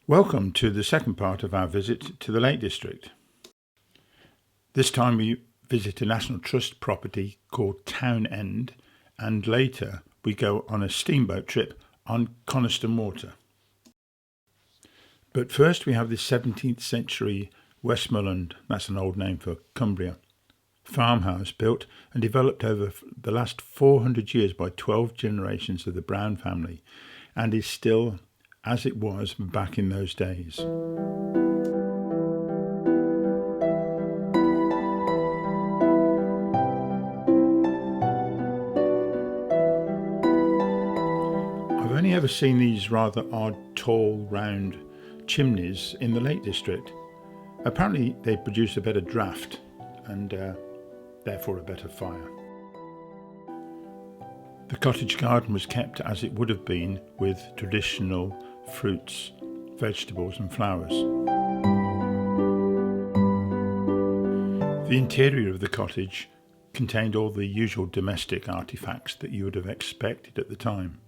Welcome to the second part of our visit to the Lake District. This time we visit a National Trust property called Town End, and later we go on a steamboat trip on Coniston Water. But first we have this 17th century Westmoreland, that's an old name for Cumbria, farmhouse built and developed over the last 400 years by 12 generations of the Brown family, and is still as it was back in those days. I've only ever seen these rather odd, tall, round chimneys in the Lake District. Apparently they produce a better draft and therefore a better fire. The cottage garden was kept as it would have been, with traditional fruits, vegetables and flowers. The interior of the cottage contained all the usual domestic artefacts that you would have expected at the time.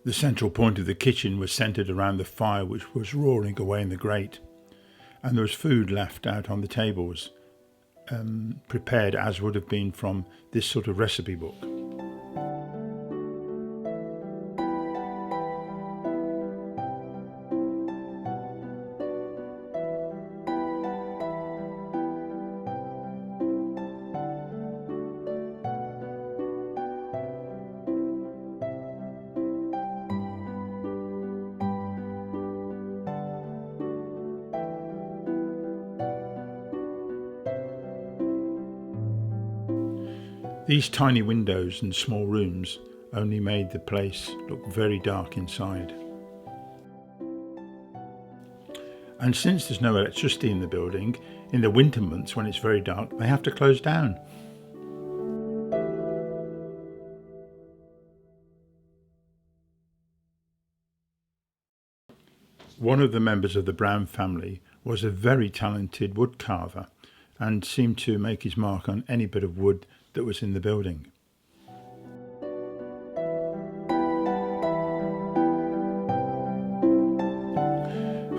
The central point of the kitchen was centred around the fire, which was roaring away in the grate, and there was food left out on the tables, prepared as would have been from this sort of recipe book. These tiny windows and small rooms only made the place look very dark inside. And since there's no electricity in the building, in the winter months when it's very dark, they have to close down. One of the members of the Brown family was a very talented woodcarver and seemed to make his mark on any bit of wood that was in the building.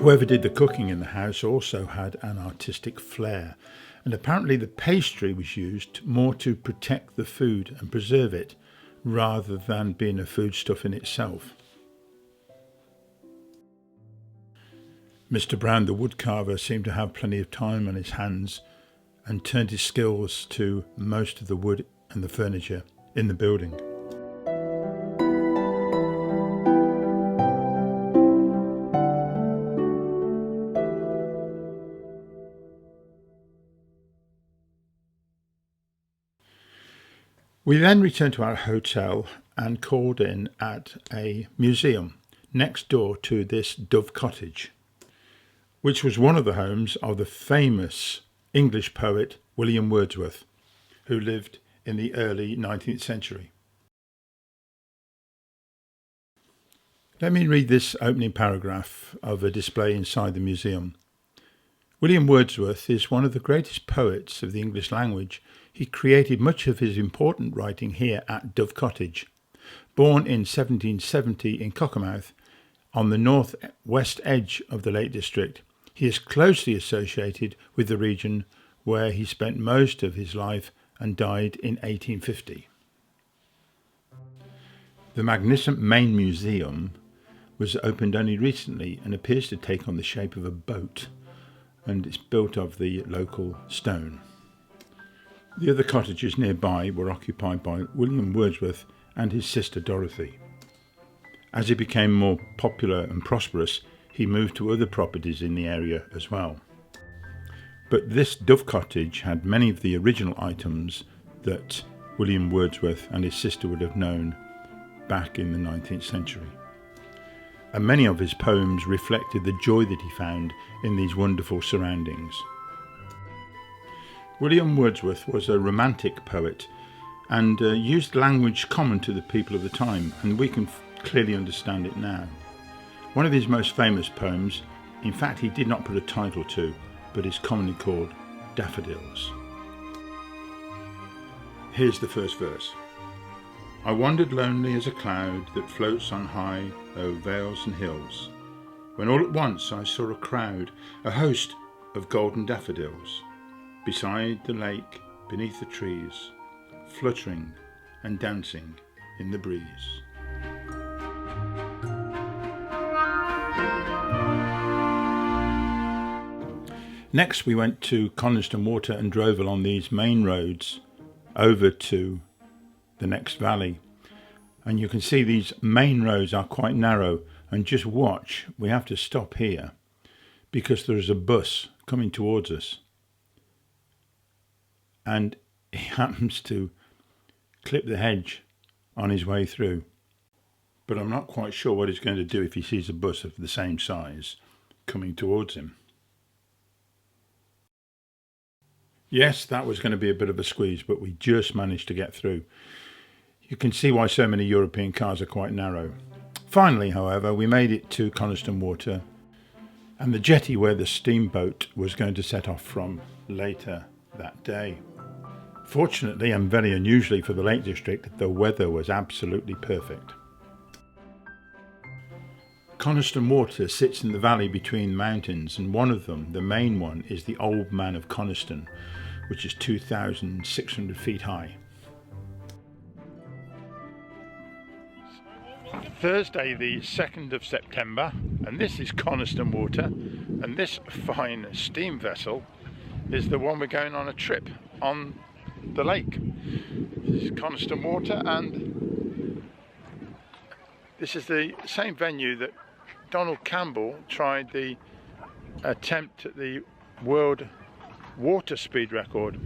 Whoever did the cooking in the house also had an artistic flair, and apparently the pastry was used more to protect the food and preserve it, rather than being a foodstuff in itself. Mr. Brown, the woodcarver, seemed to have plenty of time on his hands and turned his skills to most of the wood and the furniture in the building. We then returned to our hotel and called in at a museum next door to this Dove Cottage, which was one of the homes of the famous English poet William Wordsworth, who lived in the early 19th century. Let me read this opening paragraph of a display inside the museum. William Wordsworth is one of the greatest poets of the English language. He created much of his important writing here at Dove Cottage. Born in 1770 in Cockermouth, on the north-west edge of the Lake District, he is closely associated with the region where he spent most of his life and died in 1850. The magnificent main museum was opened only recently and appears to take on the shape of a boat, and it's built of the local stone. The other cottages nearby were occupied by William Wordsworth and his sister Dorothy. As he became more popular and prosperous, he moved to other properties in the area as well. But this Dove Cottage had many of the original items that William Wordsworth and his sister would have known back in the 19th century. And many of his poems reflected the joy that he found in these wonderful surroundings. William Wordsworth was a romantic poet and used language common to the people of the time, and we can clearly understand it now. One of his most famous poems, in fact he did not put a title to, but is commonly called Daffodils. Here's the first verse. I wandered lonely as a cloud that floats on high o'er vales and hills, when all at once I saw a crowd, a host of golden daffodils, beside the lake, beneath the trees, fluttering and dancing in the breeze. Next we went to Coniston Water and drove along these main roads over to the next valley. And you can see these main roads are quite narrow, and just watch, we have to stop here because there is a bus coming towards us and he happens to clip the hedge on his way through. But I'm not quite sure what he's going to do if he sees a bus of the same size coming towards him. Yes, that was going to be a bit of a squeeze, but we just managed to get through. You can see why so many European cars are quite narrow. Finally, however, we made it to Coniston Water and the jetty where the steamboat was going to set off from later that day. Fortunately, and very unusually for the Lake District, the weather was absolutely perfect. Coniston Water sits in the valley between mountains, and one of them, the main one, is the Old Man of Coniston, which is 2,600 feet high. Thursday the 2nd of September, and this is Coniston Water, and this fine steam vessel is the one we're going on a trip on the lake. This is Coniston Water, and this is the same venue that Donald Campbell tried the attempt at the world water speed record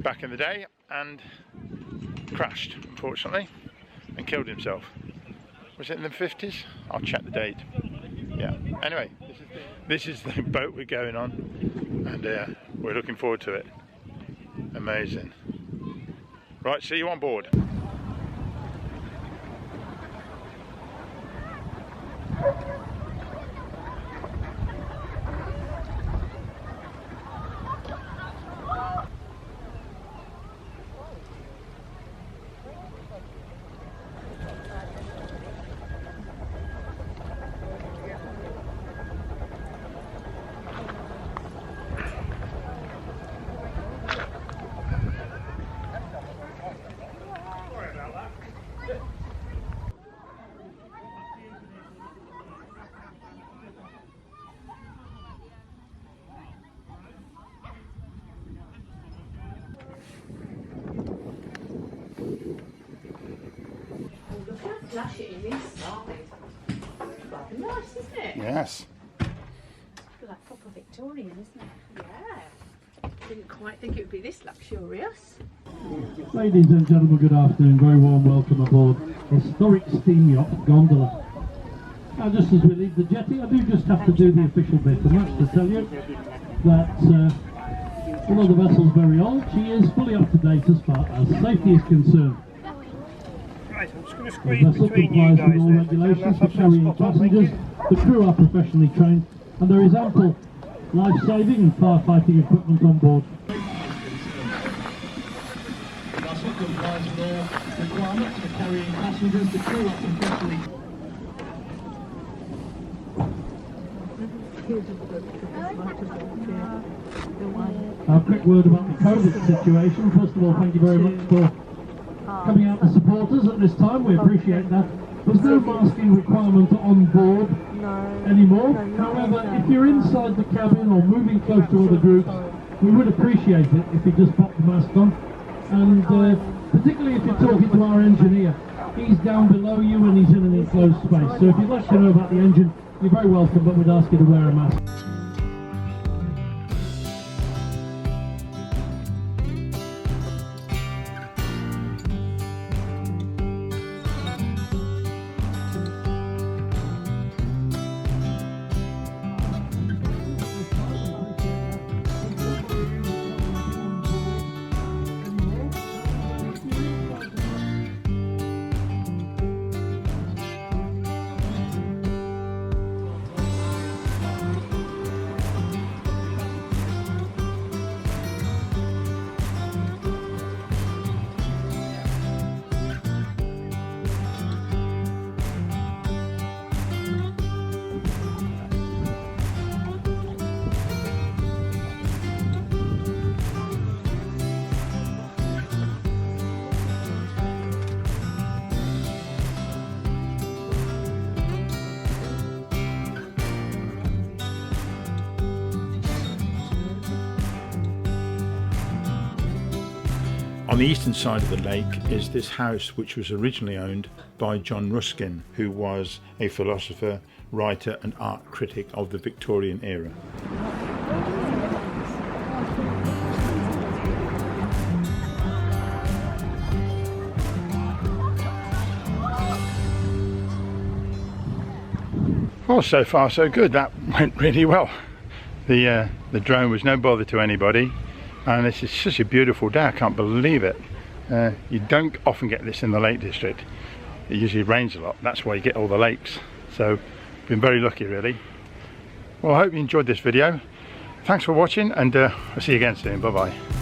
back in the day and crashed, unfortunately, and killed himself. Was it in the 50s? I'll check the date. Yeah. Anyway, this is the boat we're going on, and we're looking forward to it. Amazing. Right, see you on board. Flash it in this side. Rather nice, isn't it? Yes. It's like proper Victorian, isn't it? Yeah. Didn't quite think it would be this luxurious. Ladies and gentlemen, good afternoon. Very warm welcome aboard historic steam yacht Gondola. Now, just as we leave the jetty, I do just have to do the official bit, and that's to tell you that although the vessel's very old, she is fully up to date as far as safety is concerned. I'm just going to The squeeze vessel between you complies guys with all there. regulations for carrying passengers. The crew are professionally trained, and there is ample life-saving and firefighting equipment on board. The vessel complies with all requirements for carrying passengers. The crew are professionally. A quick word about the COVID situation. First of all, thank you very much for coming out to support us at this time. We appreciate that. There's no masking requirement on board anymore. However, if you're inside the cabin or moving close to other groups, we would appreciate it if you just pop the mask on. And particularly if you're talking to our engineer, he's down below you and he's in an enclosed space. So if you'd like to know about the engine, you're very welcome, but we'd ask you to wear a mask. On the eastern side of the lake is this house, which was originally owned by John Ruskin, who was a philosopher, writer and art critic of the Victorian era. Well, so far so good. That went really well. The drone was no bother to anybody, and this is such a beautiful day. I can't believe it. You don't often get this in the Lake District. It usually rains a lot. That's why you get all the lakes. So been very lucky, really. Well, I hope you enjoyed this video. Thanks for watching, and I'll see you again soon. Bye bye.